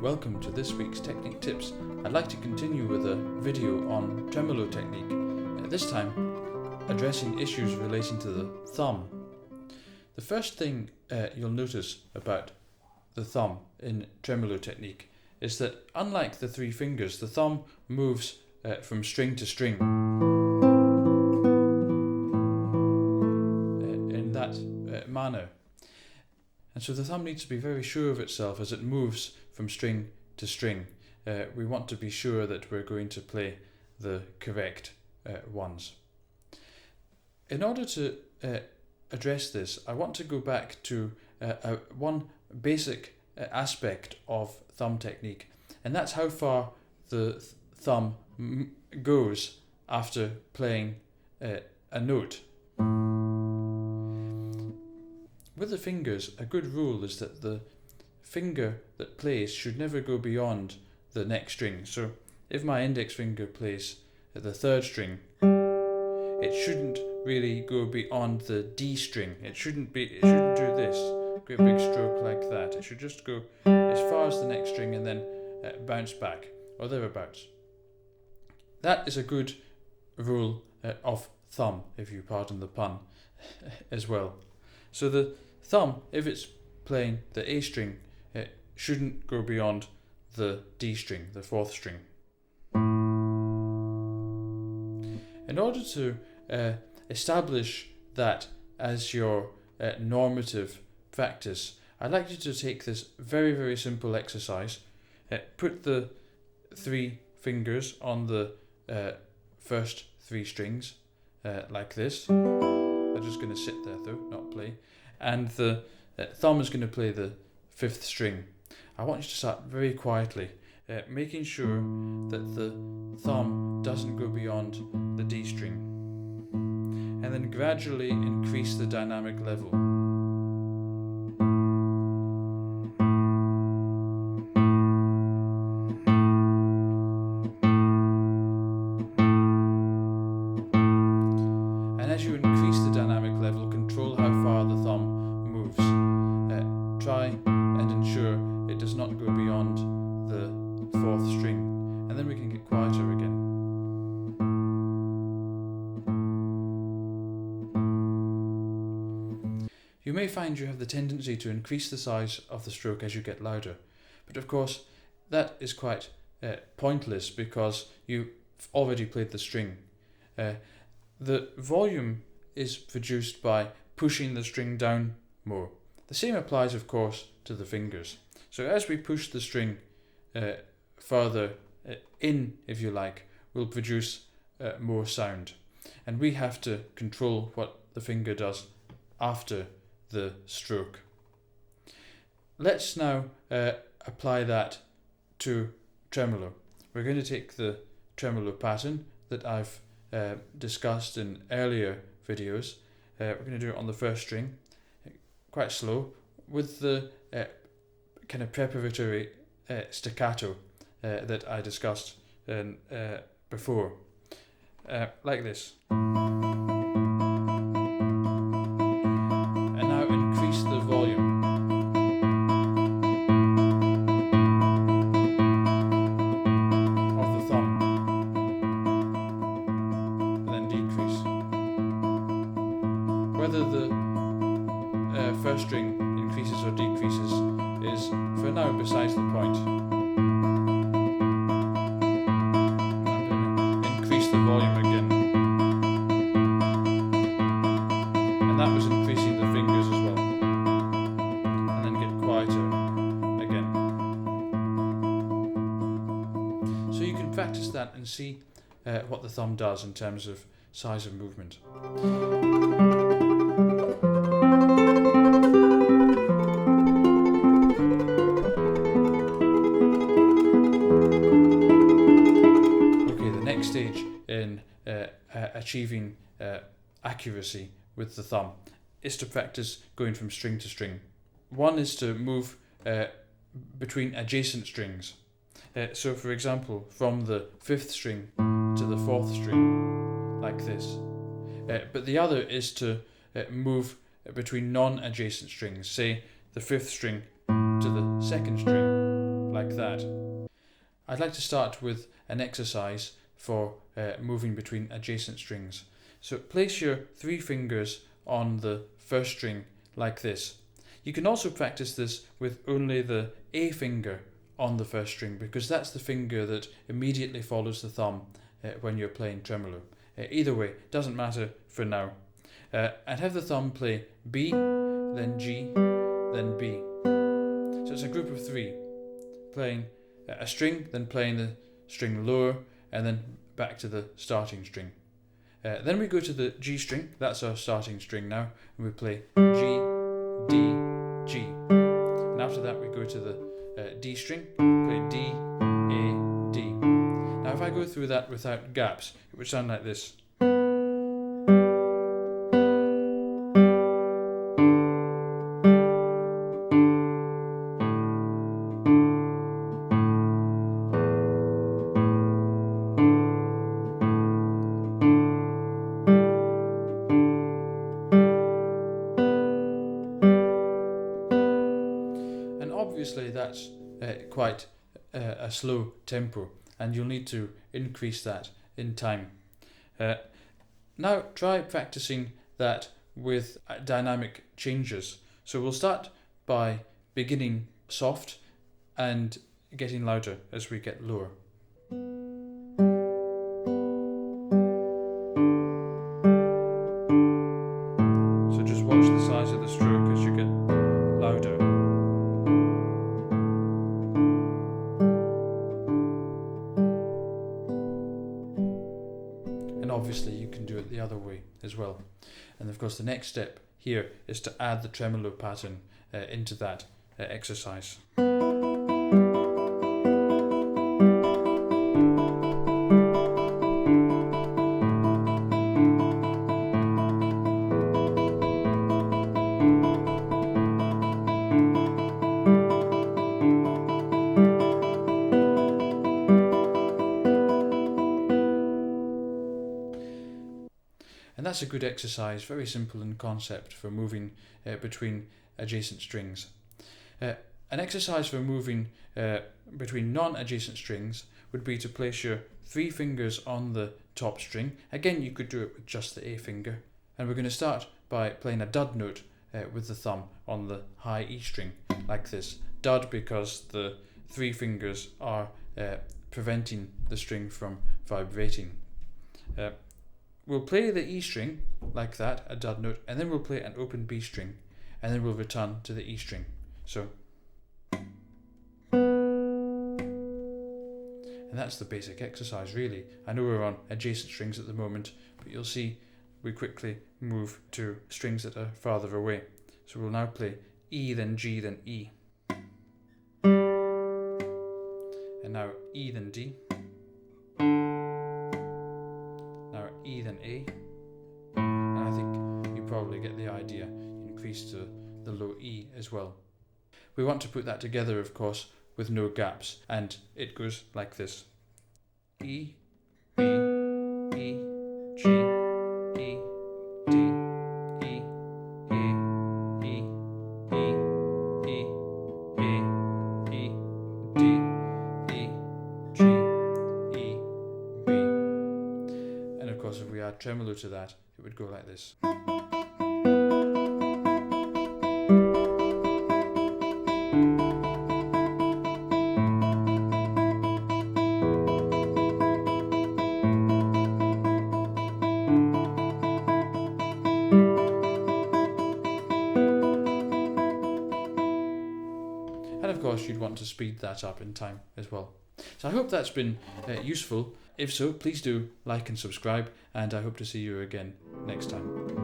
welcome to this week's technique tips. I'd like to continue with a video on tremolo technique, this time addressing issues relating to the thumb. The first thing you'll notice about the thumb in tremolo technique is that unlike the three fingers, the thumb moves from string to string in that manner. And so the thumb needs to be very sure of itself as it moves from string to string. We want to be sure that we're going to play the correct ones. In order to address this, I want to go back to one basic aspect of thumb technique, and that's how far the thumb goes after playing a note. With the fingers, a good rule is that the finger that plays should never go beyond the next string. So if my index finger plays at the third string, it shouldn't really go beyond the D string. It shouldn't do this, great big stroke like that. It should just go as far as the next string and then bounce back, or thereabouts. That is a good rule of thumb, if you pardon the pun, as well. So the thumb, if it's playing the A string, it shouldn't go beyond the D string, the fourth string. In order to establish that as your normative practice, I'd like you to take this very, very simple exercise. Put the three fingers on the first three strings, like this. They're just going to sit there though, not play. And the thumb is going to play the fifth string. I want you to start very quietly, making sure that the thumb doesn't go beyond the D string. And then gradually increase the dynamic level. And as you increase the dynamic level, control how far the thumb moves. Try and ensure it does not go beyond the fourth string, and then we can get quieter again. You may find you have the tendency to increase the size of the stroke as you get louder, but of course that is quite pointless because you've already played the string. The volume is produced by pushing the string down more. The same applies, of course, to the fingers. So as we push the string further in, if you like, we'll produce more sound. And we have to control what the finger does after the stroke. Let's now apply that to tremolo. We're going to take the tremolo pattern that I've discussed in earlier videos. We're going to do it on the first string, quite slow, with the kind of preparatory staccato that I discussed before, like this. And now increase the volume. Of the thumb. And then decrease. Whether the first string increases or decreases is for now besides the point. I'm going to increase the volume again, and that was increasing the fingers as well, and then get quieter again. So you can practice that and see what the thumb does in terms of size of movement. Stage in achieving accuracy with the thumb is to practice going from string to string. One is to move between adjacent strings. So for example, from the fifth string to the fourth string, like this. But the other is to move between non-adjacent strings, say the fifth string to the second string, like that. I'd like to start with an exercise for moving between adjacent strings. So place your 3 fingers on the first string like this. You can also practice this with only the A finger on the first string, because that's the finger that immediately follows the thumb when you're playing tremolo. Either way, doesn't matter for now. And have the thumb play B, then G, then B. So it's a group of 3, playing a string, then playing the string lower, and then back to the starting string. Then we go to the G string, that's our starting string now, and we play G, D, G. And after that we go to the D string, play D, A, D. Now if I go through that without gaps, it would sound like this. Obviously that's quite a slow tempo, and you'll need to increase that in time. Now try practicing that with dynamic changes. So we'll start by beginning soft and getting louder as we get lower. So just watch the size of the stroke as you get louder. Obviously you can do it the other way as well. And of course the next step here is to add the tremolo pattern into that exercise. And that's a good exercise, very simple in concept, for moving between adjacent strings. An exercise for moving between non-adjacent strings would be to place your 3 fingers on the top string. Again, you could do it with just the A finger. And we're going to start by playing a dud note with the thumb on the high E string, like this. Dud because the 3 fingers are preventing the string from vibrating. We'll play the E string like that, a dud note, and then we'll play an open B string, and then we'll return to the E string. So, and that's the basic exercise really. I know we're on adjacent strings at the moment, but you'll see we quickly move to strings that are farther away. So we'll now play E, then G, then E. And now E, then D. E then A, and I think you probably get the idea. Increase to the low E as well. We want to put that together, of course, with no gaps, and it goes like this: E, B, E, G, E, D, E, A, E, E, E, A, E, D, E, G, E, B. And of course, if we add tremolo to that, it would go like this. And of course, you'd want to speed that up in time as well. So I hope that's been useful. If so, please do like and subscribe, and I hope to see you again next time.